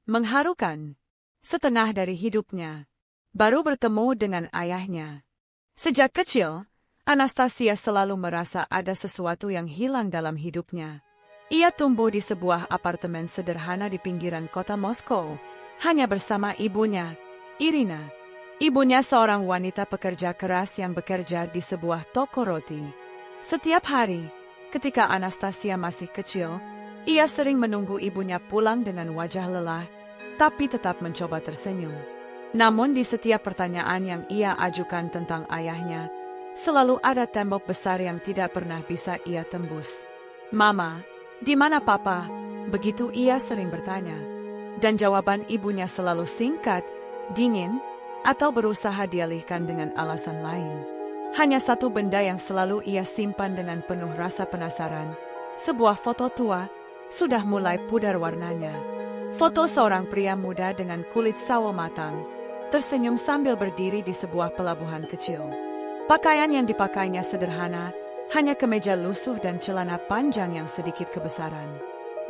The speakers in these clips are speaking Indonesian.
Mengharukan. Setengah dari hidupnya. Baru bertemu dengan ayahnya. Sejak kecil, Anastasia selalu merasa ada sesuatu yang hilang dalam hidupnya. Ia tumbuh di sebuah apartemen sederhana di pinggiran kota Moskow, hanya bersama ibunya, Irina. Ibunya seorang wanita pekerja keras yang bekerja di sebuah toko roti. Setiap hari, ketika Anastasia masih kecil, ia sering menunggu ibunya pulang dengan wajah lelah, tapi tetap mencoba tersenyum. Namun di setiap pertanyaan yang ia ajukan tentang ayahnya, selalu ada tembok besar yang tidak pernah bisa ia tembus. "Mama, di mana Papa?" Begitu ia sering bertanya. Dan jawaban ibunya selalu singkat, dingin, atau berusaha dialihkan dengan alasan lain. Hanya satu benda yang selalu ia simpan dengan penuh rasa penasaran. Sebuah foto tua, sudah mulai pudar warnanya. Foto seorang pria muda dengan kulit sawo matang, tersenyum sambil berdiri di sebuah pelabuhan kecil. Pakaian yang dipakainya sederhana, hanya kemeja lusuh dan celana panjang yang sedikit kebesaran.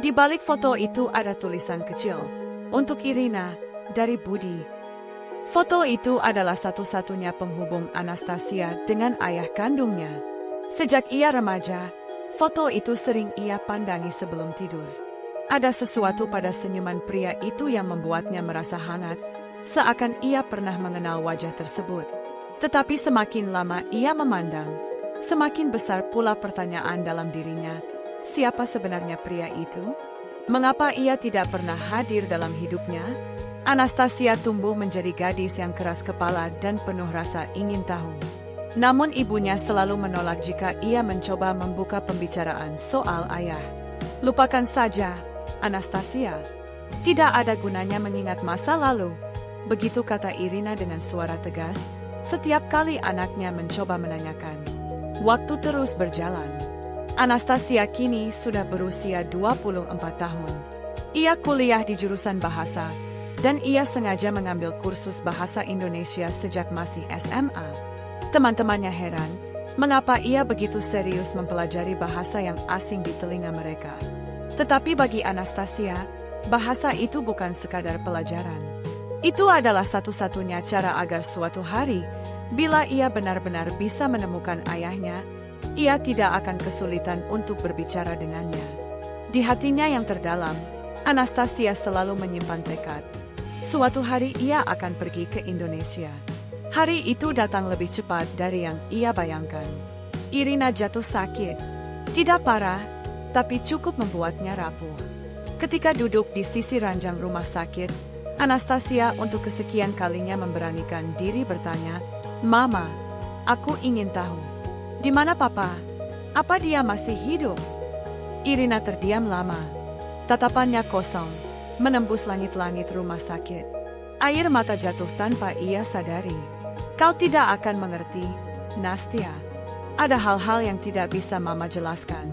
Di balik foto itu ada tulisan kecil, "Untuk Irina, dari Budi." Foto itu adalah satu-satunya penghubung Anastasia dengan ayah kandungnya. Sejak ia remaja, foto itu sering ia pandangi sebelum tidur. Ada sesuatu pada senyuman pria itu yang membuatnya merasa hangat, seakan ia pernah mengenal wajah tersebut. Tetapi semakin lama ia memandang, semakin besar pula pertanyaan dalam dirinya, siapa sebenarnya pria itu? Mengapa ia tidak pernah hadir dalam hidupnya? Anastasia tumbuh menjadi gadis yang keras kepala dan penuh rasa ingin tahu. Namun ibunya selalu menolak jika ia mencoba membuka pembicaraan soal ayah. "Lupakan saja, Anastasia. Tidak ada gunanya mengingat masa lalu," begitu kata Irina dengan suara tegas, setiap kali anaknya mencoba menanyakan. Waktu terus berjalan. Anastasia kini sudah berusia 24 tahun. Ia kuliah di jurusan bahasa, dan ia sengaja mengambil kursus bahasa Indonesia sejak masih SMA. Teman-temannya heran, mengapa ia begitu serius mempelajari bahasa yang asing di telinga mereka. Tetapi bagi Anastasia, bahasa itu bukan sekadar pelajaran. Itu adalah satu-satunya cara agar suatu hari, bila ia benar-benar bisa menemukan ayahnya, ia tidak akan kesulitan untuk berbicara dengannya. Di hatinya yang terdalam, Anastasia selalu menyimpan tekad. Suatu hari ia akan pergi ke Indonesia. Hari itu datang lebih cepat dari yang ia bayangkan. Irina jatuh sakit. Tidak parah, tapi cukup membuatnya rapuh. Ketika duduk di sisi ranjang rumah sakit, Anastasia untuk kesekian kalinya memberanikan diri bertanya, "Mama, aku ingin tahu. Di mana Papa? Apa dia masih hidup?" Irina terdiam lama. Tatapannya kosong, menembus langit-langit rumah sakit. Air mata jatuh tanpa ia sadari. "Kau tidak akan mengerti, Nastia. Ada hal-hal yang tidak bisa Mama jelaskan."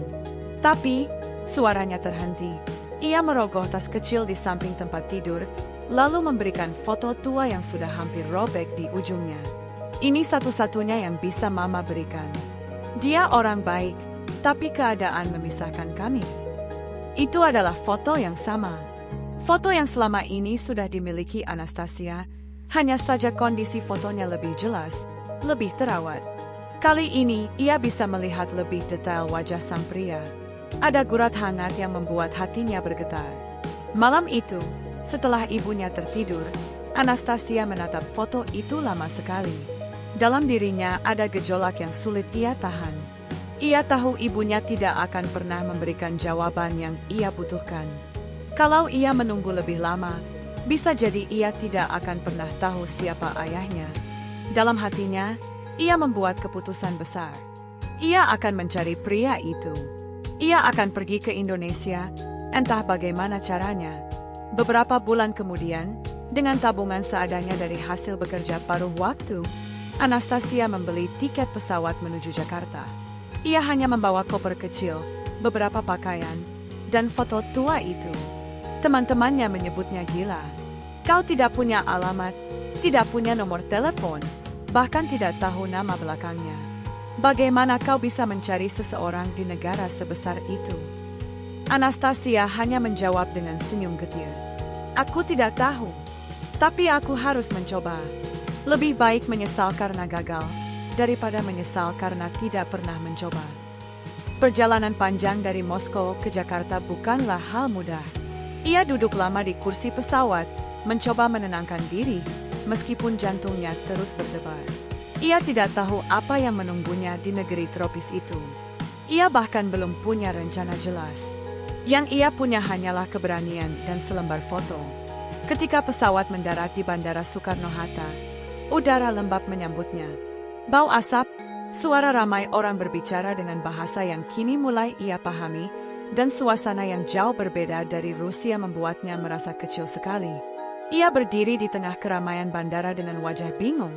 Tapi, suaranya terhenti. Ia merogoh tas kecil di samping tempat tidur, lalu memberikan foto tua yang sudah hampir robek di ujungnya. "Ini satu-satunya yang bisa Mama berikan. Dia orang baik, tapi keadaan memisahkan kami." Itu adalah foto yang sama. Foto yang selama ini sudah dimiliki Anastasia, hanya saja kondisi fotonya lebih jelas, lebih terawat. Kali ini ia bisa melihat lebih detail wajah sang pria. Ada gurat hangat yang membuat hatinya bergetar. Malam itu, setelah ibunya tertidur, Anastasia menatap foto itu lama sekali. Dalam dirinya ada gejolak yang sulit ia tahan. Ia tahu ibunya tidak akan pernah memberikan jawaban yang ia butuhkan. Kalau ia menunggu lebih lama, bisa jadi ia tidak akan pernah tahu siapa ayahnya. Dalam hatinya, ia membuat keputusan besar. Ia akan mencari pria itu. Ia akan pergi ke Indonesia, entah bagaimana caranya. Beberapa bulan kemudian, dengan tabungan seadanya dari hasil bekerja paruh waktu, Anastasia membeli tiket pesawat menuju Jakarta. Ia hanya membawa koper kecil, beberapa pakaian, dan foto tua itu. Teman-temannya menyebutnya gila. "Kau tidak punya alamat, tidak punya nomor telepon, bahkan tidak tahu nama belakangnya. Bagaimana kau bisa mencari seseorang di negara sebesar itu?" Anastasia hanya menjawab dengan senyum getir. Aku tidak tahu. Tapi aku harus mencoba. Lebih baik menyesal karena gagal, daripada menyesal karena tidak pernah mencoba. Perjalanan panjang dari Moskow ke Jakarta bukanlah hal mudah. Ia duduk lama di kursi pesawat, mencoba menenangkan diri, meskipun jantungnya terus berdebar. Ia tidak tahu apa yang menunggunya di negeri tropis itu. Ia bahkan belum punya rencana jelas. Yang ia punya hanyalah keberanian dan selembar foto. Ketika pesawat mendarat di Bandara Soekarno-Hatta, udara lembab menyambutnya. Bau asap, suara ramai orang berbicara dengan bahasa yang kini mulai ia pahami, dan suasana yang jauh berbeda dari Rusia membuatnya merasa kecil sekali. Ia berdiri di tengah keramaian bandara dengan wajah bingung,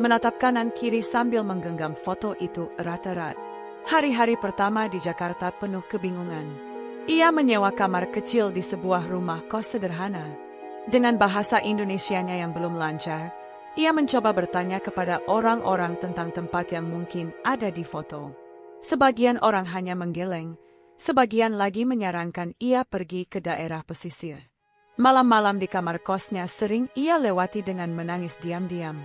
menatap kanan kiri sambil menggenggam foto itu erat-erat. Hari-hari pertama di Jakarta penuh kebingungan. Ia menyewa kamar kecil di sebuah rumah kos sederhana. Dengan bahasa Indonesianya yang belum lancar, ia mencoba bertanya kepada orang-orang tentang tempat yang mungkin ada di foto. Sebagian orang hanya menggeleng, sebagian lagi menyarankan ia pergi ke daerah pesisir. Malam-malam di kamar kosnya sering ia lewati dengan menangis diam-diam.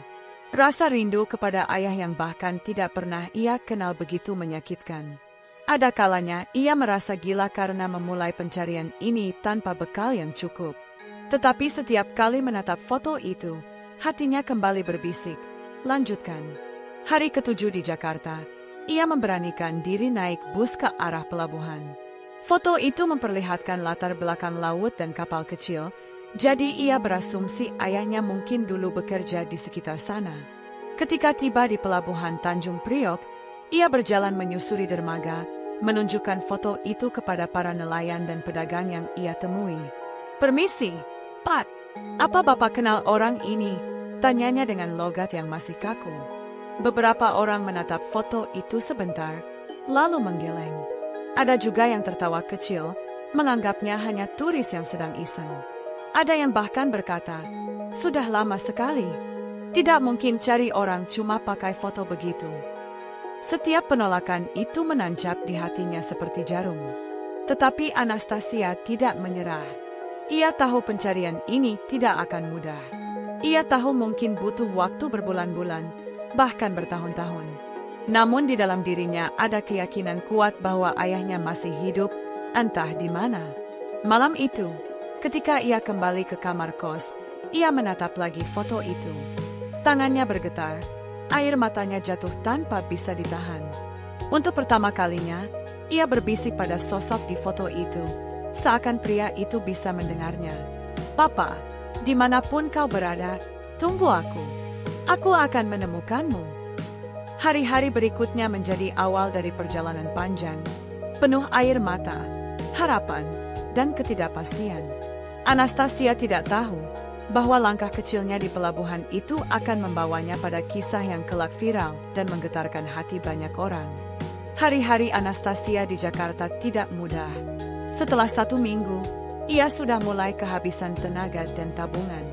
Rasa rindu kepada ayah yang bahkan tidak pernah ia kenal begitu menyakitkan. Ada kalanya ia merasa gila karena memulai pencarian ini tanpa bekal yang cukup. Tetapi setiap kali menatap foto itu, hatinya kembali berbisik, lanjutkan. Hari ke-7 di Jakarta, ia memberanikan diri naik bus ke arah pelabuhan. Foto itu memperlihatkan latar belakang laut dan kapal kecil, jadi ia berasumsi ayahnya mungkin dulu bekerja di sekitar sana. Ketika tiba di pelabuhan Tanjung Priok, ia berjalan menyusuri dermaga, menunjukkan foto itu kepada para nelayan dan pedagang yang ia temui. "Permisi, Pak, apa Bapak kenal orang ini?" tanyanya dengan logat yang masih kaku. Beberapa orang menatap foto itu sebentar, lalu menggeleng. Ada juga yang tertawa kecil, menganggapnya hanya turis yang sedang iseng. Ada yang bahkan berkata, "Sudah lama sekali. Tidak mungkin cari orang cuma pakai foto begitu." Setiap penolakan itu menancap di hatinya seperti jarum. Tetapi Anastasia tidak menyerah. Ia tahu pencarian ini tidak akan mudah. Ia tahu mungkin butuh waktu berbulan-bulan, bahkan bertahun-tahun. Namun di dalam dirinya ada keyakinan kuat bahwa ayahnya masih hidup, entah di mana. Malam itu, ketika ia kembali ke kamar kos, ia menatap lagi foto itu. Tangannya bergetar, air matanya jatuh tanpa bisa ditahan. Untuk pertama kalinya, ia berbisik pada sosok di foto itu, seakan pria itu bisa mendengarnya. "Papa, dimanapun kau berada, tunggu aku. Aku akan menemukanmu." Hari-hari berikutnya menjadi awal dari perjalanan panjang, penuh air mata, harapan, dan ketidakpastian. Anastasia tidak tahu bahwa langkah kecilnya di pelabuhan itu akan membawanya pada kisah yang kelak viral dan menggetarkan hati banyak orang. Hari-hari Anastasia di Jakarta tidak mudah. Setelah 1 minggu, ia sudah mulai kehabisan tenaga dan tabungan.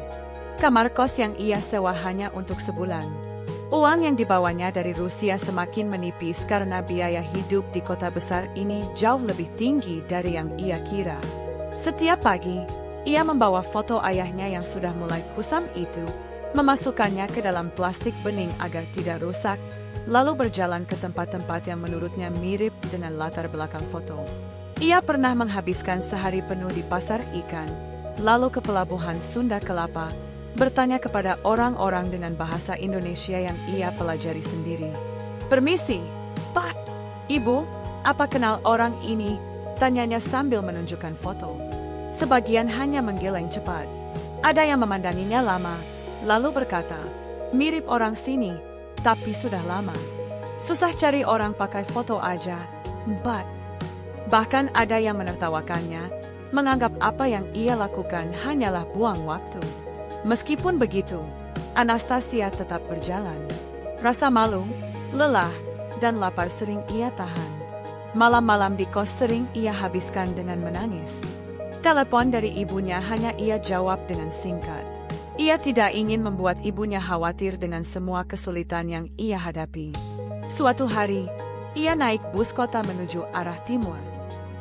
Kamar kos yang ia sewa hanya untuk sebulan. Uang yang dibawanya dari Rusia semakin menipis karena biaya hidup di kota besar ini jauh lebih tinggi dari yang ia kira. Setiap pagi, ia membawa foto ayahnya yang sudah mulai kusam itu, memasukkannya ke dalam plastik bening agar tidak rusak, lalu berjalan ke tempat-tempat yang menurutnya mirip dengan latar belakang foto. Ia pernah menghabiskan sehari penuh di pasar ikan, lalu ke pelabuhan Sunda Kelapa, bertanya kepada orang-orang dengan bahasa Indonesia yang ia pelajari sendiri. "Permisi, Pak, Ibu, apa kenal orang ini?" tanyanya sambil menunjukkan foto. Sebagian hanya menggeleng cepat. Ada yang memandanginya lama, lalu berkata, "Mirip orang sini, tapi sudah lama. Susah cari orang pakai foto aja, Mbak." Bahkan ada yang menertawakannya, menganggap apa yang ia lakukan hanyalah buang waktu. Meskipun begitu, Anastasia tetap berjalan. Rasa malu, lelah, dan lapar sering ia tahan. Malam-malam di kos sering ia habiskan dengan menangis. Telepon dari ibunya hanya ia jawab dengan singkat. Ia tidak ingin membuat ibunya khawatir dengan semua kesulitan yang ia hadapi. Suatu hari, ia naik bus kota menuju arah timur.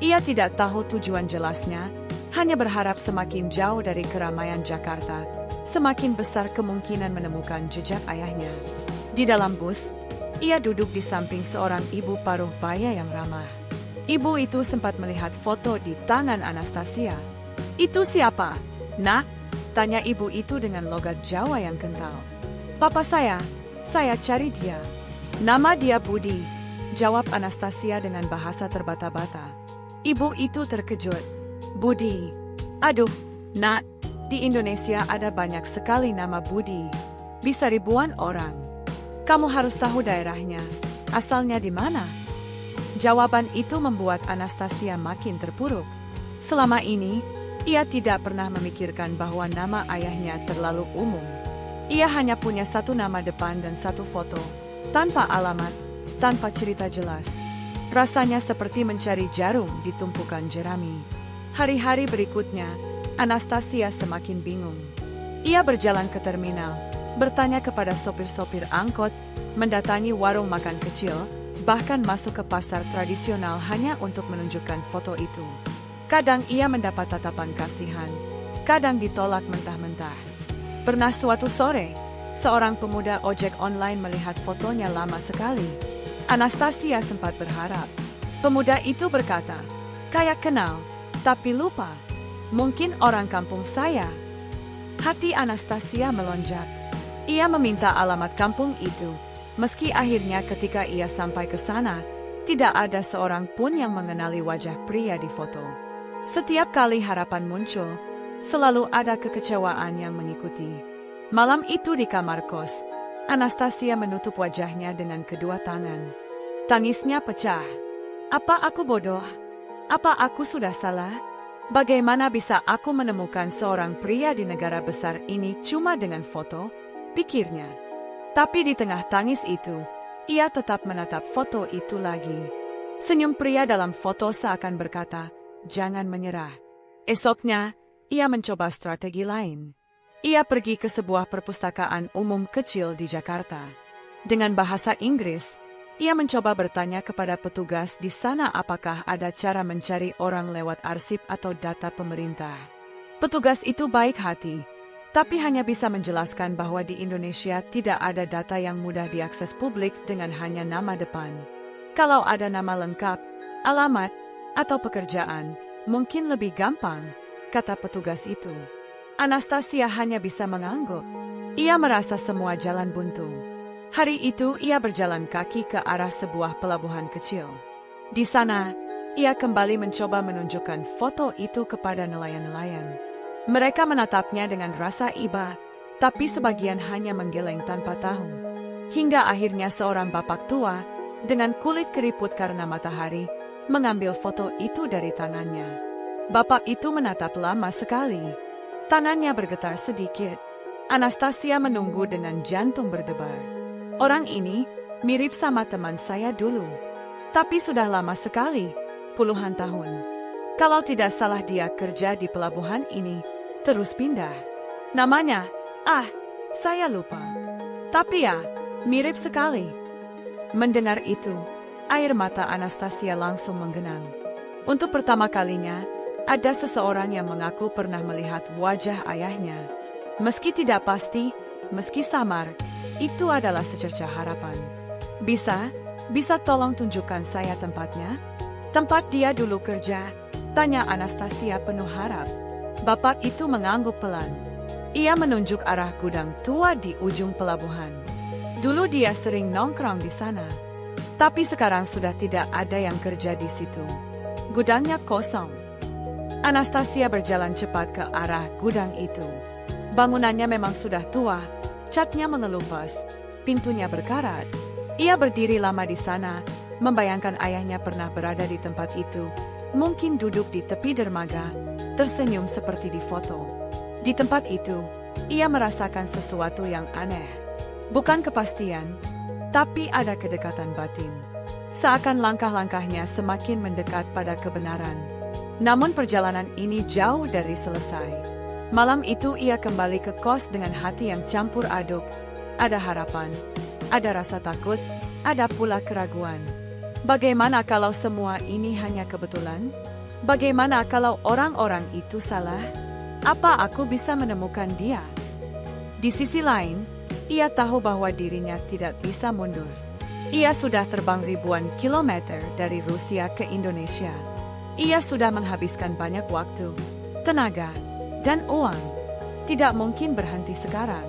Ia tidak tahu tujuan jelasnya, Hanya berharap semakin jauh dari keramaian Jakarta, semakin besar kemungkinan menemukan jejak ayahnya. Di dalam bus, ia duduk di samping seorang ibu paruh baya yang ramah. Ibu itu sempat melihat foto di tangan Anastasia. "Itu siapa, Nak?" tanya ibu itu dengan logat Jawa yang kental. "Papa saya cari dia." "Nama dia Budi," jawab Anastasia dengan bahasa terbata-bata. Ibu itu terkejut. "Budi? Aduh, Nak, di Indonesia ada banyak sekali nama Budi. Bisa ribuan orang. Kamu harus tahu daerahnya. Asalnya di mana?" Jawaban itu membuat Anastasia makin terpuruk. Selama ini, ia tidak pernah memikirkan bahwa nama ayahnya terlalu umum. Ia hanya punya satu nama depan dan satu foto, tanpa alamat, tanpa cerita jelas. Rasanya seperti mencari jarum di tumpukan jerami. Hari-hari berikutnya, Anastasia semakin bingung. Ia berjalan ke terminal, bertanya kepada sopir-sopir angkot, mendatangi warung makan kecil, bahkan masuk ke pasar tradisional hanya untuk menunjukkan foto itu. Kadang ia mendapat tatapan kasihan, kadang ditolak mentah-mentah. Pernah suatu sore, seorang pemuda ojek online melihat fotonya lama sekali. Anastasia sempat berharap. Pemuda itu berkata, "Kayak kenal, tapi lupa. Mungkin orang kampung saya." Hati Anastasia melonjak. Ia meminta alamat kampung itu, meski akhirnya ketika ia sampai ke sana, tidak ada seorang pun yang mengenali wajah pria di foto. Setiap kali harapan muncul, selalu ada kekecewaan yang mengikuti. Malam itu di kamar kos, Anastasia menutup wajahnya dengan kedua tangan. Tangisnya pecah. "Apa aku bodoh? Apa aku sudah salah? Bagaimana bisa aku menemukan seorang pria di negara besar ini cuma dengan foto?" pikirnya. Tapi di tengah tangis itu, ia tetap menatap foto itu lagi. Senyum pria dalam foto seakan berkata, "Jangan menyerah." Esoknya, ia mencoba strategi lain. Ia pergi ke sebuah perpustakaan umum kecil di Jakarta. Dengan bahasa Inggris, ia mencoba bertanya kepada petugas di sana apakah ada cara mencari orang lewat arsip atau data pemerintah. Petugas itu baik hati, tapi hanya bisa menjelaskan bahwa di Indonesia tidak ada data yang mudah diakses publik dengan hanya nama depan. Kalau ada nama lengkap, alamat, atau pekerjaan, mungkin lebih gampang, kata petugas itu. Anastasia hanya bisa mengangguk. Ia merasa semua jalan buntu. Hari itu ia berjalan kaki ke arah sebuah pelabuhan kecil. Di sana, ia kembali mencoba menunjukkan foto itu kepada nelayan-nelayan. Mereka menatapnya dengan rasa iba, tapi sebagian hanya menggeleng tanpa tahu. Hingga akhirnya seorang bapak tua, dengan kulit keriput karena matahari, mengambil foto itu dari tangannya. Bapak itu menatap lama sekali. Tangannya bergetar sedikit. Anastasia menunggu dengan jantung berdebar. Orang ini mirip sama teman saya dulu. Tapi sudah lama sekali, puluhan tahun. Kalau tidak salah dia kerja di pelabuhan ini, terus pindah. Namanya, saya lupa. Tapi ya, mirip sekali. Mendengar itu, air mata Anastasia langsung menggenang. Untuk pertama kalinya, ada seseorang yang mengaku pernah melihat wajah ayahnya. Meski tidak pasti, meski samar, itu adalah secercah harapan. Bisa tolong tunjukkan saya tempatnya? Tempat dia dulu kerja, tanya Anastasia penuh harap. Bapak itu mengangguk pelan. Ia menunjuk arah gudang tua di ujung pelabuhan. Dulu dia sering nongkrong di sana. Tapi sekarang sudah tidak ada yang kerja di situ. Gudangnya kosong. Anastasia berjalan cepat ke arah gudang itu. Bangunannya memang sudah tua, catnya mengelupas, pintunya berkarat. Ia berdiri lama di sana, membayangkan ayahnya pernah berada di tempat itu, mungkin duduk di tepi dermaga, tersenyum seperti di foto. Di tempat itu, ia merasakan sesuatu yang aneh. Bukan kepastian, tapi ada kedekatan batin. Seakan langkah-langkahnya semakin mendekat pada kebenaran. Namun perjalanan ini jauh dari selesai. Malam itu ia kembali ke kos dengan hati yang campur aduk. Ada harapan, ada rasa takut, ada pula keraguan. Bagaimana kalau semua ini hanya kebetulan? Bagaimana kalau orang-orang itu salah? Apa aku bisa menemukan dia? Di sisi lain, ia tahu bahwa dirinya tidak bisa mundur. Ia sudah terbang ribuan kilometer dari Rusia ke Indonesia. Ia sudah menghabiskan banyak waktu, tenaga, dan uang. Tidak mungkin berhenti sekarang.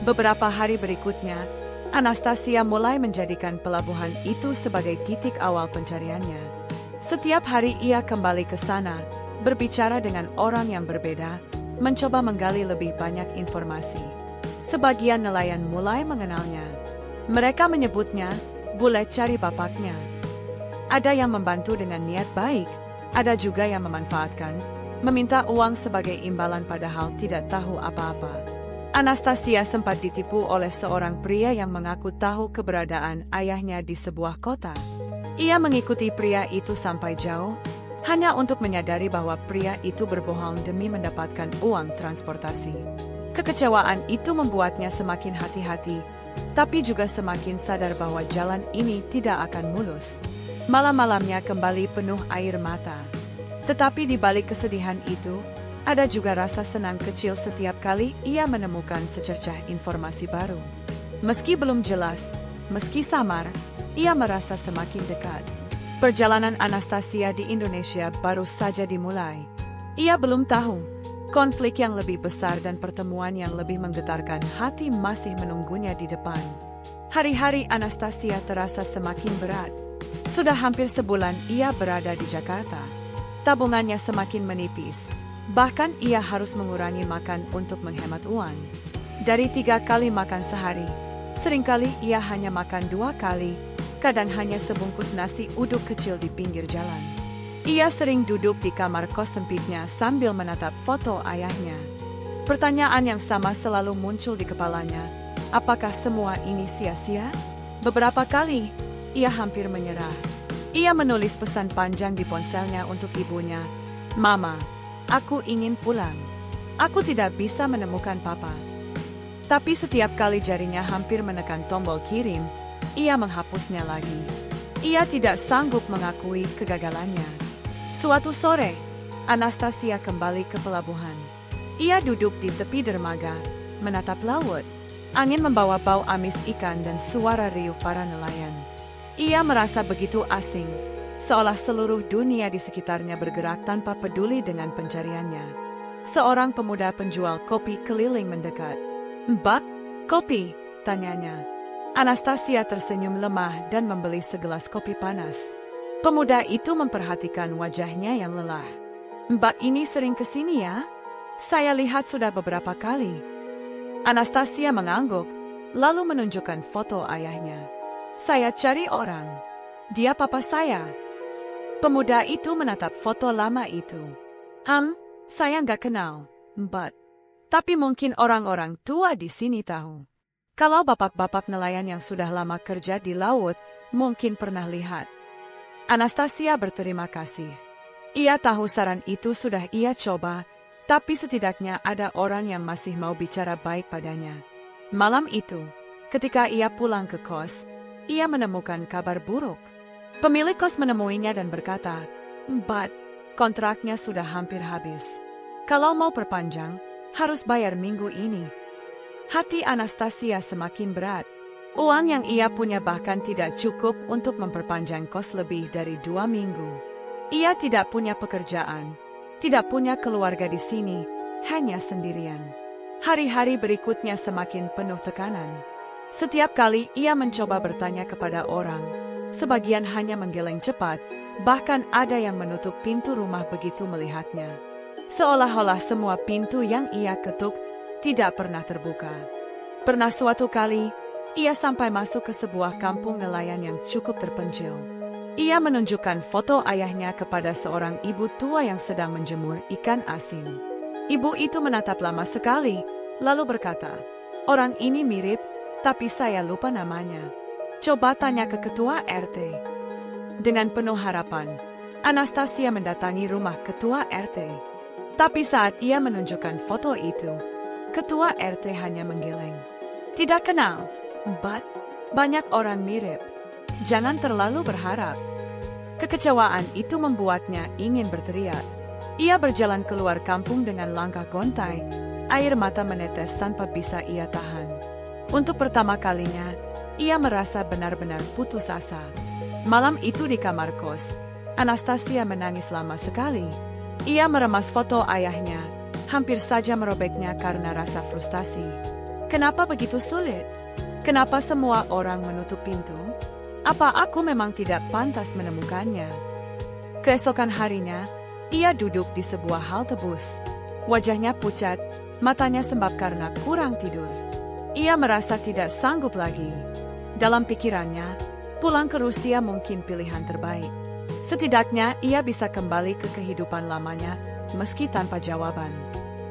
Beberapa hari berikutnya, Anastasia mulai menjadikan pelabuhan itu sebagai titik awal pencariannya. Setiap hari ia kembali ke sana, berbicara dengan orang yang berbeda, mencoba menggali lebih banyak informasi. Sebagian nelayan mulai mengenalnya. Mereka menyebutnya bule cari bapaknya. Ada yang membantu dengan niat baik, ada juga yang memanfaatkan, meminta uang sebagai imbalan padahal tidak tahu apa-apa. Anastasia sempat ditipu oleh seorang pria yang mengaku tahu keberadaan ayahnya di sebuah kota. Ia mengikuti pria itu sampai jauh, hanya untuk menyadari bahwa pria itu berbohong demi mendapatkan uang transportasi. Kekecewaan itu membuatnya semakin hati-hati, tapi juga semakin sadar bahwa jalan ini tidak akan mulus. Malam-malamnya kembali penuh air mata. Tetapi di balik kesedihan itu, ada juga rasa senang kecil setiap kali ia menemukan secercah informasi baru. Meski belum jelas, meski samar, ia merasa semakin dekat. Perjalanan Anastasia di Indonesia baru saja dimulai. Ia belum tahu, konflik yang lebih besar dan pertemuan yang lebih menggetarkan hati masih menunggunya di depan. Hari-hari Anastasia terasa semakin berat. Sudah hampir sebulan ia berada di Jakarta. Tabungannya semakin menipis. Bahkan ia harus mengurangi makan untuk menghemat uang. Dari 3 kali makan sehari, seringkali ia hanya makan 2 kali, kadang hanya sebungkus nasi uduk kecil di pinggir jalan. Ia sering duduk di kamar kos sempitnya sambil menatap foto ayahnya. Pertanyaan yang sama selalu muncul di kepalanya, apakah semua ini sia-sia? Beberapa kali, ia hampir menyerah. Ia menulis pesan panjang di ponselnya untuk ibunya, "Mama, aku ingin pulang. Aku tidak bisa menemukan papa." Tapi setiap kali jarinya hampir menekan tombol kirim, ia menghapusnya lagi. Ia tidak sanggup mengakui kegagalannya. Suatu sore, Anastasia kembali ke pelabuhan. Ia duduk di tepi dermaga, menatap laut. Angin membawa bau amis ikan dan suara riuh para nelayan. Ia merasa begitu asing, seolah seluruh dunia di sekitarnya bergerak tanpa peduli dengan pencariannya. Seorang pemuda penjual kopi keliling mendekat. "Mbak, kopi?" tanyanya. Anastasia tersenyum lemah dan membeli segelas kopi panas. Pemuda itu memperhatikan wajahnya yang lelah. "Mbak ini sering kesini ya? Saya lihat sudah beberapa kali." Anastasia mengangguk, lalu menunjukkan foto ayahnya. "Saya cari orang. Dia papa saya." Pemuda itu menatap foto lama itu. Saya nggak kenal, Mbak. Tapi mungkin orang-orang tua di sini tahu. Kalau bapak-bapak nelayan yang sudah lama kerja di laut, mungkin pernah lihat." Anastasia berterima kasih. Ia tahu saran itu sudah ia coba, tapi setidaknya ada orang yang masih mau bicara baik padanya. Malam itu, ketika ia pulang ke kos, ia menemukan kabar buruk. Pemilik kos menemuinya dan berkata, "Mbak, kontraknya sudah hampir habis. Kalau mau perpanjang, harus bayar minggu ini." Hati Anastasia semakin berat. Uang yang ia punya bahkan tidak cukup untuk memperpanjang kos lebih dari 2 minggu. Ia tidak punya pekerjaan, tidak punya keluarga di sini, hanya sendirian. Hari-hari berikutnya semakin penuh tekanan. Setiap kali ia mencoba bertanya kepada orang, sebagian hanya menggeleng cepat, bahkan ada yang menutup pintu rumah begitu melihatnya. Seolah-olah semua pintu yang ia ketuk tidak pernah terbuka. Pernah suatu kali, ia sampai masuk ke sebuah kampung nelayan yang cukup terpencil. Ia menunjukkan foto ayahnya kepada seorang ibu tua yang sedang menjemur ikan asin. Ibu itu menatap lama sekali, lalu berkata, "Orang ini mirip, tapi saya lupa namanya. Coba tanya ke ketua RT." Dengan penuh harapan, Anastasia mendatangi rumah ketua RT. Tapi saat ia menunjukkan foto itu, ketua RT hanya menggeleng. "Tidak kenal, Mbak. Banyak orang mirip. Jangan terlalu berharap." Kekecewaan itu membuatnya ingin berteriak. Ia berjalan keluar kampung dengan langkah gontai, air mata menetes tanpa bisa ia tahan. Untuk pertama kalinya, ia merasa benar-benar putus asa. Malam itu di kamar kos, Anastasia menangis lama sekali. Ia meremas foto ayahnya, hampir saja merobeknya karena rasa frustasi. Kenapa begitu sulit? Kenapa semua orang menutup pintu? Apa aku memang tidak pantas menemukannya? Keesokan harinya, ia duduk di sebuah halte bus. Wajahnya pucat, matanya sembab karena kurang tidur. Ia merasa tidak sanggup lagi. Dalam pikirannya, pulang ke Rusia mungkin pilihan terbaik. Setidaknya ia bisa kembali ke kehidupan lamanya, meski tanpa jawaban.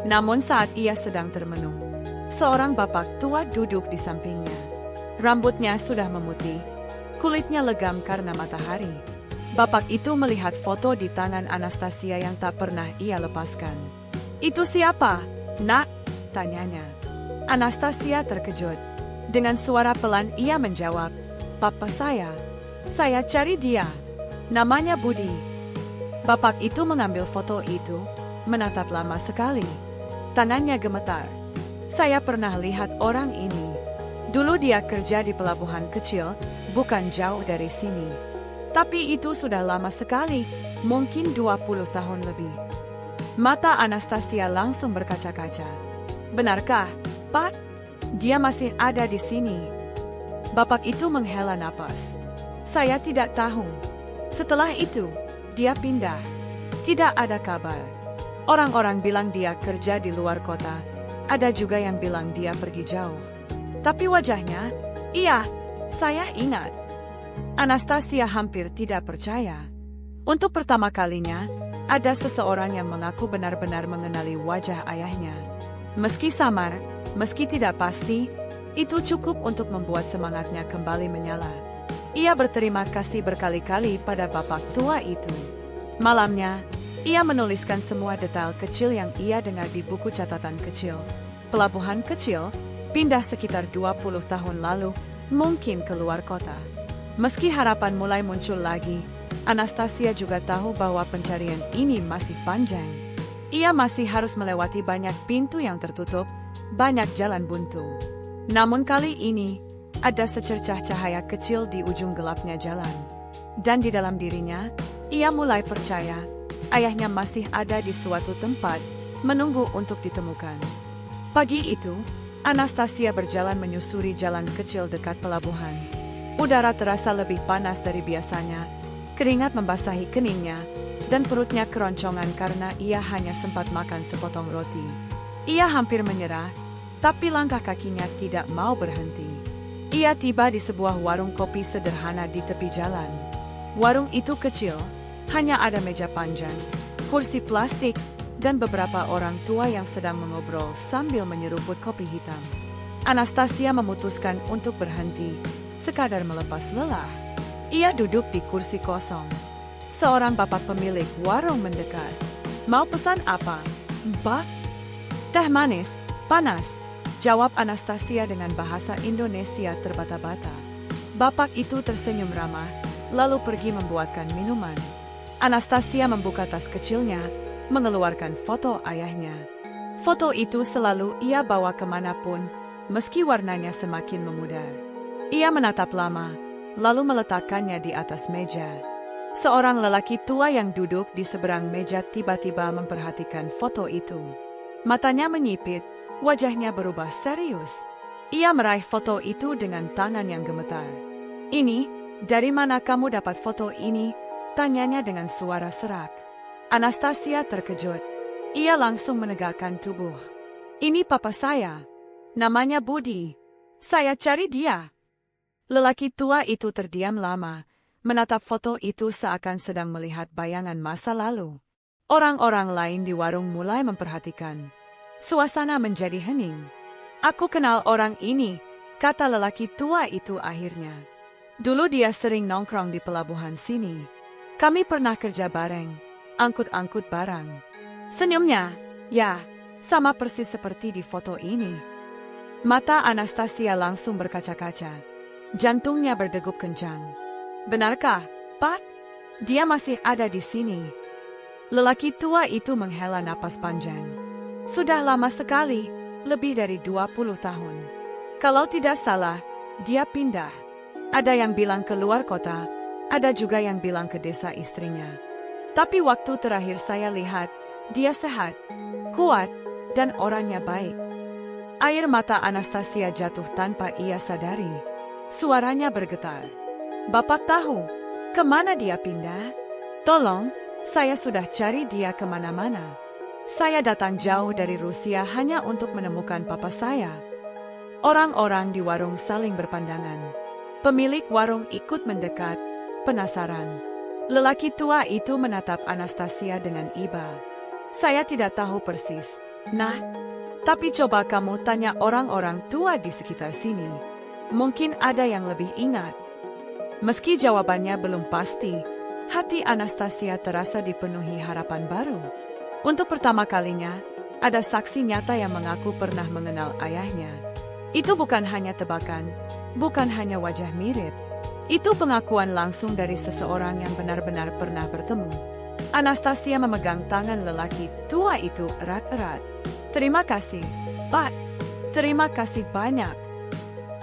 Namun saat ia sedang termenung, seorang bapak tua duduk di sampingnya. Rambutnya sudah memutih, kulitnya legam karena matahari. Bapak itu melihat foto di tangan Anastasia yang tak pernah ia lepaskan. "Itu siapa, Nak?" tanyanya. Anastasia terkejut. Dengan suara pelan ia menjawab, "Papa saya cari dia. Namanya Budi." Bapak itu mengambil foto itu, menatap lama sekali. Tangannya gemetar. "Saya pernah lihat orang ini. Dulu dia kerja di pelabuhan kecil, bukan jauh dari sini. Tapi itu sudah lama sekali, mungkin 20 tahun lebih." Mata Anastasia langsung berkaca-kaca. "Benarkah, Pak? Dia masih ada di sini?" Bapak itu menghela napas. "Saya tidak tahu. Setelah itu, dia pindah. Tidak ada kabar. Orang-orang bilang dia kerja di luar kota. Ada juga yang bilang dia pergi jauh. Tapi wajahnya, iya, saya ingat." Anastasia hampir tidak percaya. Untuk pertama kalinya, ada seseorang yang mengaku benar-benar mengenali wajah ayahnya. Meski samar, meski tidak pasti, itu cukup untuk membuat semangatnya kembali menyala. Ia berterima kasih berkali-kali pada bapak tua itu. Malamnya, ia menuliskan semua detail kecil yang ia dengar di buku catatan kecil. Pelabuhan kecil, pindah sekitar 20 tahun lalu, mungkin keluar kota. Meski harapan mulai muncul lagi, Anastasia juga tahu bahwa pencarian ini masih panjang. Ia masih harus melewati banyak pintu yang tertutup, banyak jalan buntu. Namun kali ini, ada secercah cahaya kecil di ujung gelapnya jalan. Dan di dalam dirinya, ia mulai percaya, ayahnya masih ada di suatu tempat, menunggu untuk ditemukan. Pagi itu, Anastasia berjalan menyusuri jalan kecil dekat pelabuhan. Udara terasa lebih panas dari biasanya, keringat membasahi keningnya, dan perutnya keroncongan karena ia hanya sempat makan sepotong roti. Ia hampir menyerah, tapi langkah kakinya tidak mau berhenti. Ia tiba di sebuah warung kopi sederhana di tepi jalan. Warung itu kecil, hanya ada meja panjang, kursi plastik, dan beberapa orang tua yang sedang mengobrol sambil menyeruput kopi hitam. Anastasia memutuskan untuk berhenti, sekadar melepas lelah. Ia duduk di kursi kosong. Seorang bapak pemilik warung mendekat. "Mau pesan apa, Mbak?" "Teh manis, panas," jawab Anastasia dengan bahasa Indonesia terbata-bata. Bapak itu tersenyum ramah, lalu pergi membuatkan minuman. Anastasia membuka tas kecilnya, mengeluarkan foto ayahnya. Foto itu selalu ia bawa kemanapun, meski warnanya semakin memudar. Ia menatap lama, lalu meletakkannya di atas meja. Seorang lelaki tua yang duduk di seberang meja tiba-tiba memperhatikan foto itu. Matanya menyipit, wajahnya berubah serius. Ia meraih foto itu dengan tangan yang gemetar. "Ini, dari mana kamu dapat foto ini?" tanyanya dengan suara serak. Anastasia terkejut. Ia langsung menegakkan tubuh. "Ini papa saya. Namanya Budi. Saya cari dia." Lelaki tua itu terdiam lama, menatap foto itu seakan sedang melihat bayangan masa lalu. Orang-orang lain di warung mulai memperhatikan. Suasana menjadi hening. "Aku kenal orang ini," kata lelaki tua itu akhirnya. "Dulu dia sering nongkrong di pelabuhan sini. Kami pernah kerja bareng, angkut-angkut barang." Senyumnya, ya, sama persis seperti di foto ini. Mata Anastasia langsung berkaca-kaca. Jantungnya berdegup kencang. "Benarkah, Pak? Dia masih ada di sini. Lelaki tua itu menghela napas panjang. Sudah lama sekali, lebih dari 20 tahun. Kalau tidak salah, dia pindah. Ada yang bilang ke luar kota, ada juga yang bilang ke desa istrinya. Tapi waktu terakhir saya lihat, dia sehat, kuat, dan orangnya baik. Air mata Anastasia jatuh tanpa ia sadari. Suaranya bergetar. Bapak tahu, kemana dia pindah? Tolong, saya sudah cari dia kemana-mana. Saya datang jauh dari Rusia hanya untuk menemukan papa saya. Orang-orang di warung saling berpandangan. Pemilik warung ikut mendekat, penasaran. Lelaki tua itu menatap Anastasia dengan iba. Saya tidak tahu persis. Nah, tapi coba kamu tanya orang-orang tua di sekitar sini. Mungkin ada yang lebih ingat. Meski jawabannya belum pasti, hati Anastasia terasa dipenuhi harapan baru. Untuk pertama kalinya, ada saksi nyata yang mengaku pernah mengenal ayahnya. Itu bukan hanya tebakan, bukan hanya wajah mirip. Itu pengakuan langsung dari seseorang yang benar-benar pernah bertemu. Anastasia memegang tangan lelaki tua itu erat-erat. Terima kasih, Pak. Terima kasih banyak.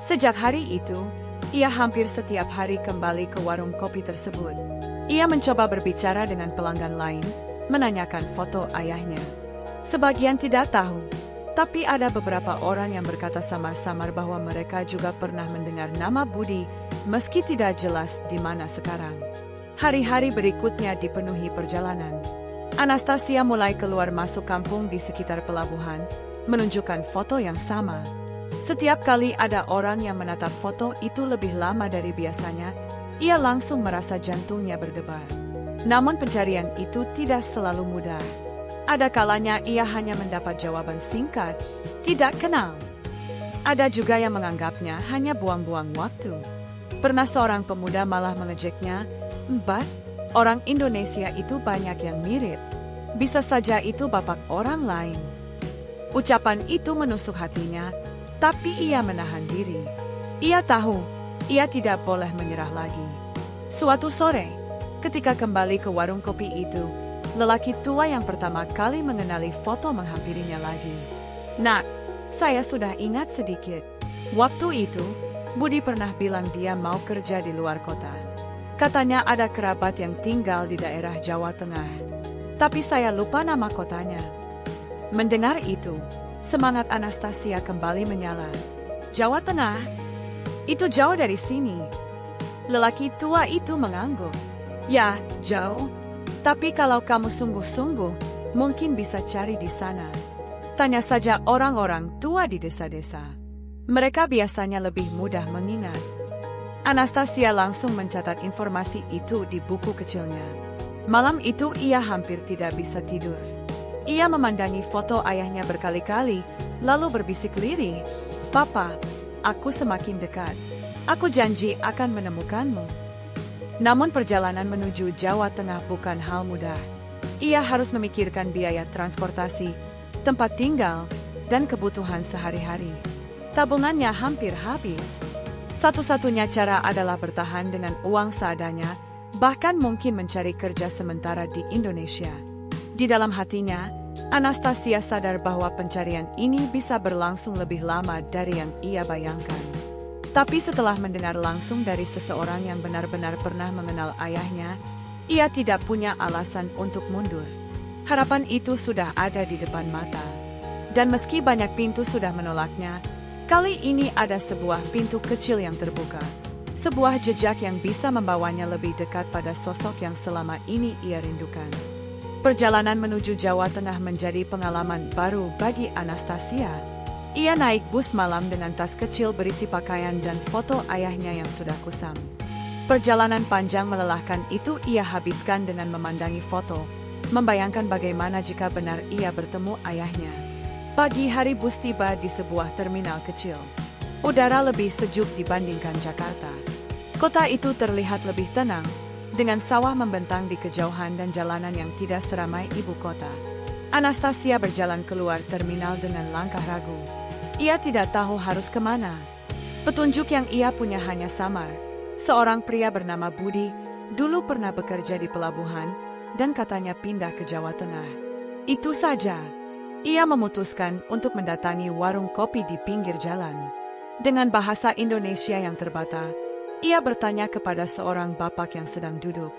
Sejak hari itu, ia hampir setiap hari kembali ke warung kopi tersebut. Ia mencoba berbicara dengan pelanggan lain, menanyakan foto ayahnya. Sebagian tidak tahu, tapi ada beberapa orang yang berkata samar-samar bahwa mereka juga pernah mendengar nama Budi, meski tidak jelas di mana sekarang. Hari-hari berikutnya dipenuhi perjalanan. Anastasia mulai keluar masuk kampung di sekitar pelabuhan, menunjukkan foto yang sama. Setiap kali ada orang yang menatap foto itu lebih lama dari biasanya, ia langsung merasa jantungnya berdebar. Namun pencarian itu tidak selalu mudah. Ada kalanya ia hanya mendapat jawaban singkat, tidak kenal. Ada juga yang menganggapnya hanya buang-buang waktu. Pernah seorang pemuda malah mengejeknya, "Mbak, orang Indonesia itu banyak yang mirip. Bisa saja itu bapak orang lain." Ucapan itu menusuk hatinya, tapi ia menahan diri. Ia tahu, ia tidak boleh menyerah lagi. Suatu sore, ketika kembali ke warung kopi itu, lelaki tua yang pertama kali mengenali foto menghampirinya lagi. "Nak, saya sudah ingat sedikit. Waktu itu, Budi pernah bilang dia mau kerja di luar kota. Katanya ada kerabat yang tinggal di daerah Jawa Tengah. Tapi saya lupa nama kotanya." Mendengar itu, semangat Anastasia kembali menyala. "Jawa Tengah? Itu jauh dari sini." Lelaki tua itu mengangguk. "Ya, jauh. Tapi kalau kamu sungguh-sungguh, mungkin bisa cari di sana. Tanya saja orang-orang tua di desa-desa. Mereka biasanya lebih mudah mengingat." Anastasia langsung mencatat informasi itu di buku kecilnya. Malam itu ia hampir tidak bisa tidur. Ia memandangi foto ayahnya berkali-kali, lalu berbisik lirih, "Papa, aku semakin dekat. Aku janji akan menemukanmu." Namun perjalanan menuju Jawa Tengah bukan hal mudah. Ia harus memikirkan biaya transportasi, tempat tinggal, dan kebutuhan sehari-hari. Tabungannya hampir habis. Satu-satunya cara adalah bertahan dengan uang seadanya, bahkan mungkin mencari kerja sementara di Indonesia. Di dalam hatinya, Anastasia sadar bahwa pencarian ini bisa berlangsung lebih lama dari yang ia bayangkan. Tapi setelah mendengar langsung dari seseorang yang benar-benar pernah mengenal ayahnya, ia tidak punya alasan untuk mundur. Harapan itu sudah ada di depan mata. Dan meski banyak pintu sudah menolaknya, kali ini ada sebuah pintu kecil yang terbuka. Sebuah jejak yang bisa membawanya lebih dekat pada sosok yang selama ini ia rindukan. Perjalanan menuju Jawa Tengah menjadi pengalaman baru bagi Anastasia. Ia naik bus malam dengan tas kecil berisi pakaian dan foto ayahnya yang sudah kusam. Perjalanan panjang melelahkan itu ia habiskan dengan memandangi foto, membayangkan bagaimana jika benar ia bertemu ayahnya. Pagi hari bus tiba di sebuah terminal kecil. Udara lebih sejuk dibandingkan Jakarta. Kota itu terlihat lebih tenang, dengan sawah membentang di kejauhan dan jalanan yang tidak seramai ibu kota. Anastasia berjalan keluar terminal dengan langkah ragu. Ia tidak tahu harus kemana. Petunjuk yang ia punya hanya samar. Seorang pria bernama Budi Dulu pernah bekerja di pelabuhan dan katanya pindah ke Jawa Tengah. Itu saja. Ia memutuskan untuk mendatangi warung kopi di pinggir jalan. Dengan bahasa Indonesia yang terbata, ia bertanya kepada seorang bapak yang sedang duduk.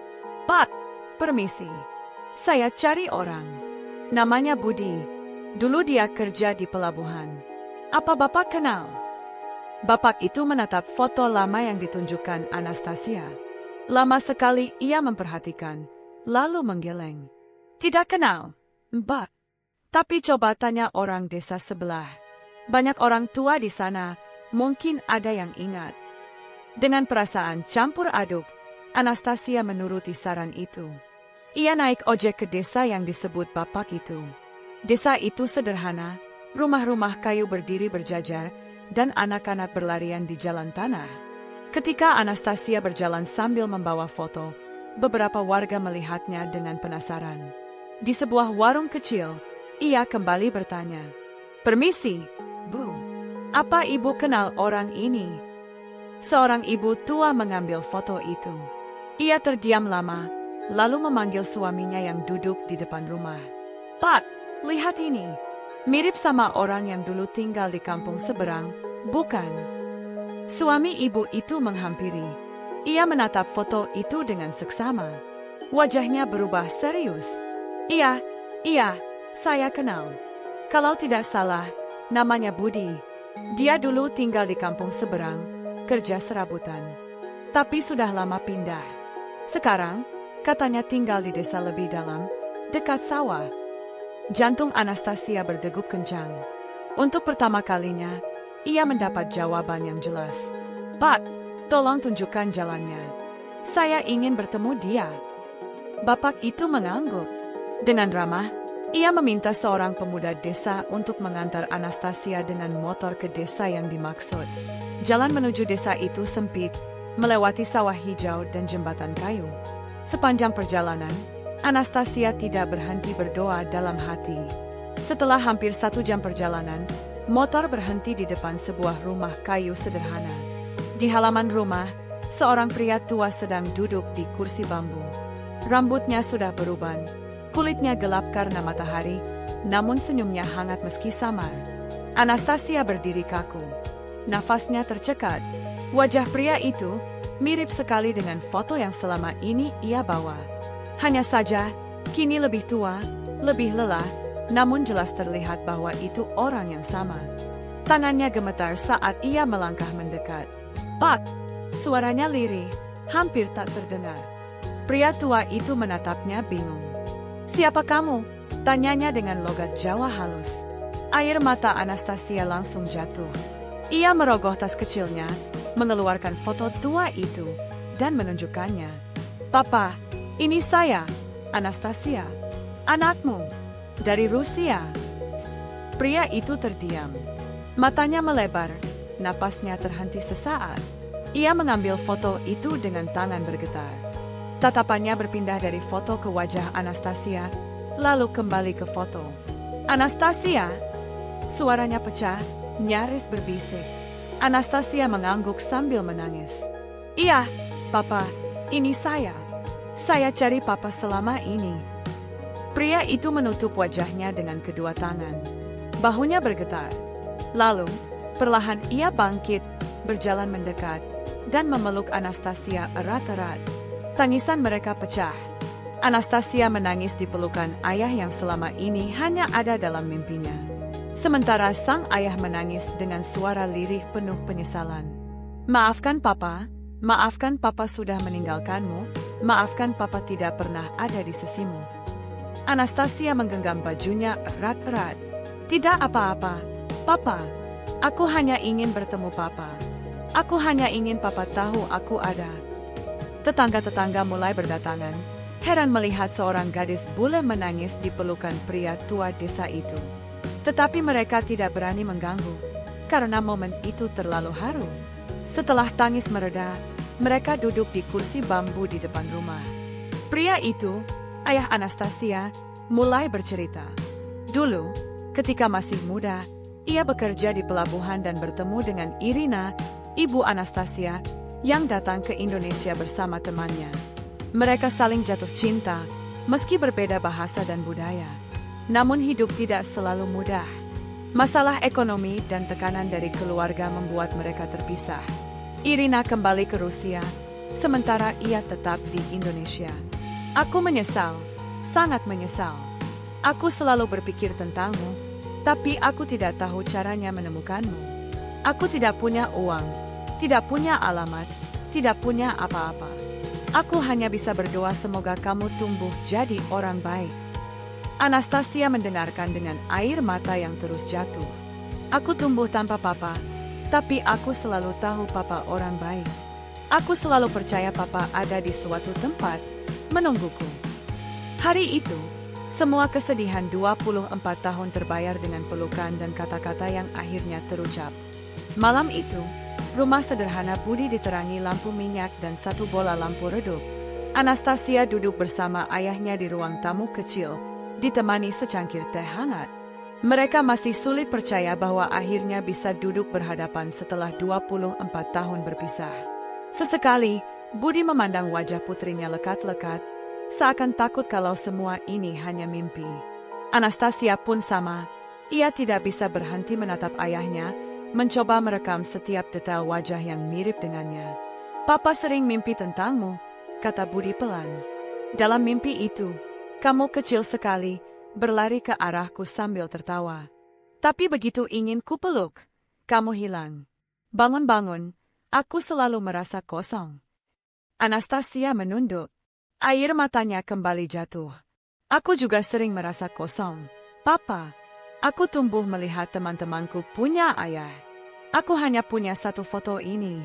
"Pak, permisi. Saya cari orang. Namanya Budi. Dulu dia kerja di pelabuhan. Apa Bapak kenal?" Bapak itu menatap foto lama yang ditunjukkan Anastasia. Lama sekali ia memperhatikan, lalu menggeleng. "Tidak kenal, Mbak. Tapi coba tanya orang desa sebelah. Banyak orang tua di sana, mungkin ada yang ingat." Dengan perasaan campur aduk, Anastasia menuruti saran itu. Ia naik ojek ke desa yang disebut bapak itu. Desa itu sederhana, rumah-rumah kayu berdiri berjajar, dan anak-anak berlarian di jalan tanah. Ketika Anastasia berjalan sambil membawa foto, beberapa warga melihatnya dengan penasaran. Di sebuah warung kecil, ia kembali bertanya, "Permisi, Bu. Apa Ibu kenal orang ini?" Seorang ibu tua mengambil foto itu. Ia terdiam lama, lalu memanggil suaminya yang duduk di depan rumah. "Pak, lihat ini. Mirip sama orang yang dulu tinggal di kampung seberang, bukan?" Suami ibu itu menghampiri. Ia menatap foto itu dengan seksama. Wajahnya berubah serius. Iya, saya kenal. Kalau tidak salah, namanya Budi. Dia dulu tinggal di kampung seberang, kerja serabutan. Tapi sudah lama pindah. Sekarang, katanya tinggal di desa lebih dalam, dekat sawah. Jantung Anastasia berdegup kencang. Untuk pertama kalinya, ia mendapat jawaban yang jelas. "Pak, tolong tunjukkan jalannya. Saya ingin bertemu dia." Bapak itu mengangguk. Dengan ramah, ia meminta seorang pemuda desa untuk mengantar Anastasia dengan motor ke desa yang dimaksud. Jalan menuju desa itu sempit, melewati sawah hijau dan jembatan kayu. Sepanjang perjalanan, Anastasia tidak berhenti berdoa dalam hati. Setelah hampir 1 jam perjalanan, motor berhenti di depan sebuah rumah kayu sederhana. Di halaman rumah, seorang pria tua sedang duduk di kursi bambu. Rambutnya sudah beruban, kulitnya gelap karena matahari, namun senyumnya hangat meski samar. Anastasia berdiri kaku. Nafasnya tercekat. Wajah pria itu mirip sekali dengan foto yang selama ini ia bawa. Hanya saja, kini lebih tua, lebih lelah, namun jelas terlihat bahwa itu orang yang sama. Tangannya gemetar saat ia melangkah mendekat. "Pak!" Suaranya lirih, hampir tak terdengar. Pria tua itu menatapnya bingung. "Siapa kamu?" tanyanya dengan logat Jawa halus. Air mata Anastasia langsung jatuh. Ia merogoh tas kecilnya, mengeluarkan foto tua itu, dan menunjukkannya. "Papa, ini saya, Anastasia. Anakmu. Dari Rusia." Pria itu terdiam. Matanya melebar, napasnya terhenti sesaat. Ia mengambil foto itu dengan tangan bergetar. Tatapannya berpindah dari foto ke wajah Anastasia, lalu kembali ke foto. "Anastasia!" Suaranya pecah, nyaris berbisik. Anastasia mengangguk sambil menangis. "Iya, Papa, ini saya. Saya cari Papa selama ini." Pria itu menutup wajahnya dengan kedua tangan. Bahunya bergetar. Lalu, perlahan ia bangkit, berjalan mendekat, dan memeluk Anastasia erat-erat. Tangisan mereka pecah. Anastasia menangis di pelukan ayah yang selama ini hanya ada dalam mimpinya. Sementara sang ayah menangis dengan suara lirih penuh penyesalan. "Maafkan Papa sudah meninggalkanmu, maafkan Papa tidak pernah ada di sisimu." Anastasia menggenggam bajunya erat-erat. "Tidak apa-apa, Papa. Aku hanya ingin bertemu Papa. Aku hanya ingin Papa tahu aku ada." Tetangga-tetangga mulai berdatangan, heran melihat seorang gadis bule menangis di pelukan pria tua desa itu. Tetapi mereka tidak berani mengganggu, karena momen itu terlalu haru. Setelah tangis mereda, mereka duduk di kursi bambu di depan rumah. Pria itu, ayah Anastasia, mulai bercerita. Dulu, ketika masih muda, ia bekerja di pelabuhan dan bertemu dengan Irina, ibu Anastasia, yang datang ke Indonesia bersama temannya. Mereka saling jatuh cinta, meski berbeda bahasa dan budaya. Namun hidup tidak selalu mudah. Masalah ekonomi dan tekanan dari keluarga membuat mereka terpisah. Irina kembali ke Rusia, sementara ia tetap di Indonesia. Aku menyesal, sangat menyesal. Aku selalu berpikir tentangmu, tapi aku tidak tahu caranya menemukanmu. Aku tidak punya uang, tidak punya alamat, tidak punya apa-apa. Aku hanya bisa berdoa semoga kamu tumbuh jadi orang baik. Anastasia mendengarkan dengan air mata yang terus jatuh. Aku tumbuh tanpa papa, tapi aku selalu tahu papa orang baik. Aku selalu percaya papa ada di suatu tempat, menungguku. Hari itu, semua kesedihan 24 tahun terbayar dengan pelukan dan kata-kata yang akhirnya terucap. Malam itu, rumah sederhana Budi diterangi lampu minyak dan satu bola lampu redup. Anastasia duduk bersama ayahnya di ruang tamu kecil, ditemani secangkir teh hangat. Mereka masih sulit percaya bahwa akhirnya bisa duduk berhadapan setelah 24 tahun berpisah. Sesekali, Budi memandang wajah putrinya lekat-lekat, seakan takut kalau semua ini hanya mimpi. Anastasia pun sama, ia tidak bisa berhenti menatap ayahnya, mencoba merekam setiap detail wajah yang mirip dengannya. Papa sering mimpi tentangmu, kata Budi pelan. Dalam mimpi itu, kamu kecil sekali, berlari ke arahku sambil tertawa. Tapi begitu ingin kupeluk, kamu hilang. Bangun-bangun, aku selalu merasa kosong. Anastasia menunduk. Air matanya kembali jatuh. Aku juga sering merasa kosong. Papa, aku tumbuh melihat teman-temanku punya ayah. Aku hanya punya satu foto ini.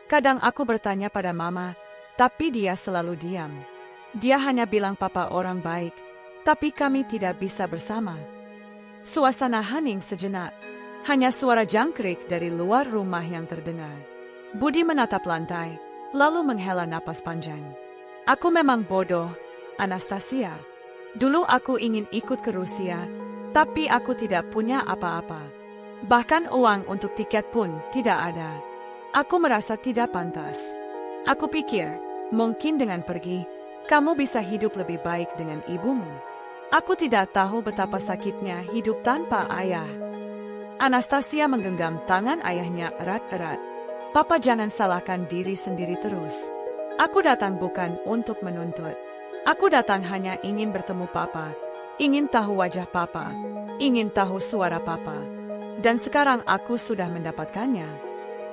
Kadang aku bertanya pada mama, tapi dia selalu diam. Dia hanya bilang papa orang baik, tapi kami tidak bisa bersama. Suasana hening sejenak, hanya suara jangkrik dari luar rumah yang terdengar. Budi menatap lantai, lalu menghela napas panjang. Aku memang bodoh, Anastasia. Dulu aku ingin ikut ke Rusia, tapi aku tidak punya apa-apa. Bahkan uang untuk tiket pun tidak ada. Aku merasa tidak pantas. Aku pikir, mungkin dengan pergi, kamu bisa hidup lebih baik dengan ibumu. Aku tidak tahu betapa sakitnya hidup tanpa ayah. Anastasia menggenggam tangan ayahnya erat-erat. Papa, jangan salahkan diri sendiri terus. Aku datang bukan untuk menuntut. Aku datang hanya ingin bertemu papa, ingin tahu wajah papa, ingin tahu suara papa. Dan sekarang aku sudah mendapatkannya.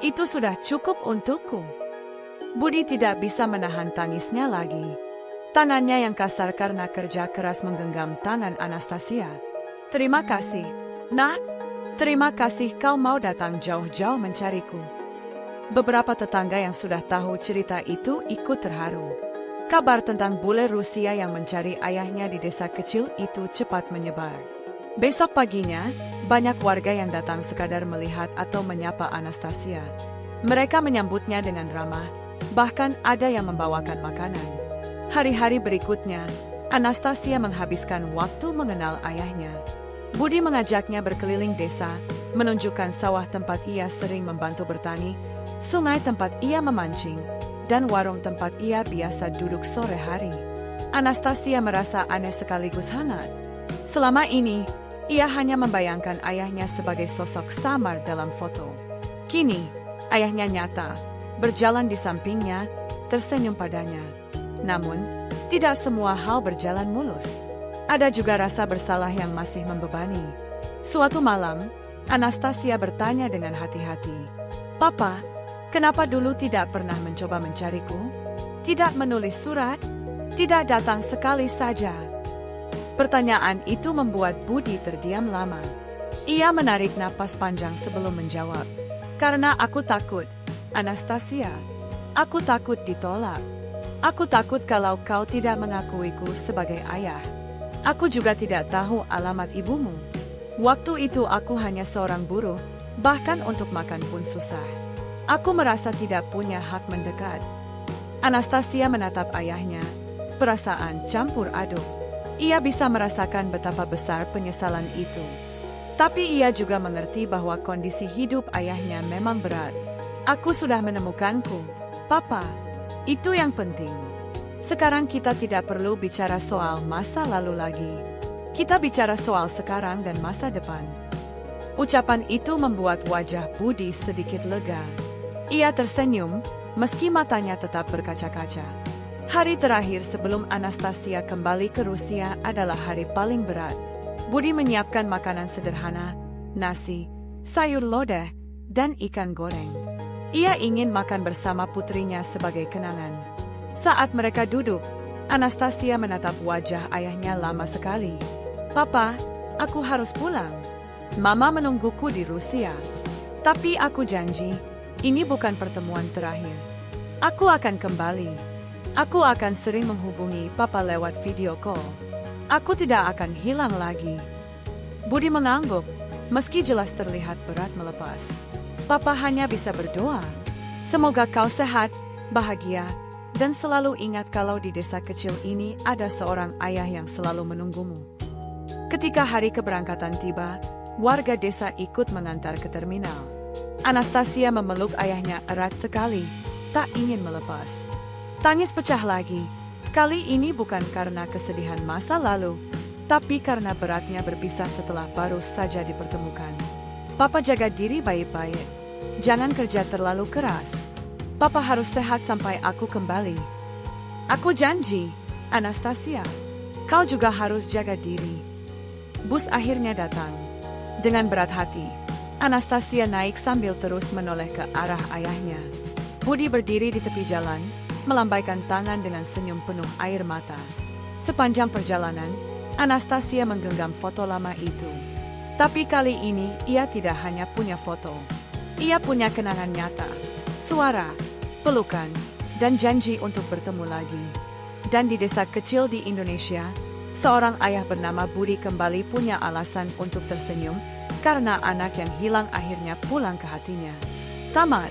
Itu sudah cukup untukku. Budi tidak bisa menahan tangisnya lagi. Tangannya yang kasar karena kerja keras menggenggam tangan Anastasia. Terima kasih, Nak. Terima kasih kau mau datang jauh-jauh mencariku. Beberapa tetangga yang sudah tahu cerita itu ikut terharu. Kabar tentang bule Rusia yang mencari ayahnya di desa kecil itu cepat menyebar. Besok paginya, banyak warga yang datang sekadar melihat atau menyapa Anastasia. Mereka menyambutnya dengan ramah, bahkan ada yang membawakan makanan. Hari-hari berikutnya, Anastasia menghabiskan waktu mengenal ayahnya. Budi mengajaknya berkeliling desa, menunjukkan sawah tempat ia sering membantu bertani, sungai tempat ia memancing, dan warung tempat ia biasa duduk sore hari. Anastasia merasa aneh sekaligus hangat. Selama ini, ia hanya membayangkan ayahnya sebagai sosok samar dalam foto. Kini, ayahnya nyata, berjalan di sampingnya, tersenyum padanya. Namun, tidak semua hal berjalan mulus. Ada juga rasa bersalah yang masih membebani. Suatu malam, Anastasia bertanya dengan hati-hati, "Papa, kenapa dulu tidak pernah mencoba mencariku? Tidak menulis surat? Tidak datang sekali saja?" Pertanyaan itu membuat Budi terdiam lama. Ia menarik napas panjang sebelum menjawab. "Karena aku takut, Anastasia. Aku takut ditolak. Aku takut kalau kau tidak mengakuiku sebagai ayah. Aku juga tidak tahu alamat ibumu. Waktu itu aku hanya seorang buruh, bahkan untuk makan pun susah. Aku merasa tidak punya hak mendekat." Anastasia menatap ayahnya, perasaan campur aduk. Ia bisa merasakan betapa besar penyesalan itu. Tapi ia juga mengerti bahwa kondisi hidup ayahnya memang berat. "Aku sudah menemukanku, Papa. Itu yang penting." Sekarang kita tidak perlu bicara soal masa lalu lagi. Kita bicara soal sekarang dan masa depan. Ucapan itu membuat wajah Budi sedikit lega. Ia tersenyum, meski matanya tetap berkaca-kaca. Hari terakhir sebelum Anastasia kembali ke Rusia adalah hari paling berat. Budi menyiapkan makanan sederhana, nasi, sayur lodeh, dan ikan goreng. Ia ingin makan bersama putrinya sebagai kenangan. Saat mereka duduk, Anastasia menatap wajah ayahnya lama sekali. "Papa, aku harus pulang. Mama menungguku di Rusia. Tapi aku janji, ini bukan pertemuan terakhir. Aku akan kembali. Aku akan sering menghubungi Papa lewat video call. Aku tidak akan hilang lagi." Budi mengangguk, meski jelas terlihat berat melepas. "Papa hanya bisa berdoa. Semoga kau sehat, bahagia, dan selalu ingat kalau di desa kecil ini ada seorang ayah yang selalu menunggumu." Ketika hari keberangkatan tiba, warga desa ikut mengantar ke terminal. Anastasia memeluk ayahnya erat sekali, tak ingin melepas. Tangis pecah lagi. Kali ini bukan karena kesedihan masa lalu, tapi karena beratnya berpisah setelah baru saja dipertemukan. "Papa, jaga diri baik-baik. Jangan kerja terlalu keras. Papa harus sehat sampai aku kembali." "Aku janji, Anastasia. Kau juga harus jaga diri." Bus akhirnya datang. Dengan berat hati, Anastasia naik sambil terus menoleh ke arah ayahnya. Budi berdiri di tepi jalan, melambaikan tangan dengan senyum penuh air mata. Sepanjang perjalanan, Anastasia menggenggam foto lama itu. Tapi kali ini ia tidak hanya punya foto. Ia punya kenangan nyata, suara, pelukan, dan janji untuk bertemu lagi. Dan di desa kecil di Indonesia, seorang ayah bernama Budi kembali punya alasan untuk tersenyum karena anak yang hilang akhirnya pulang ke hatinya. Tamat.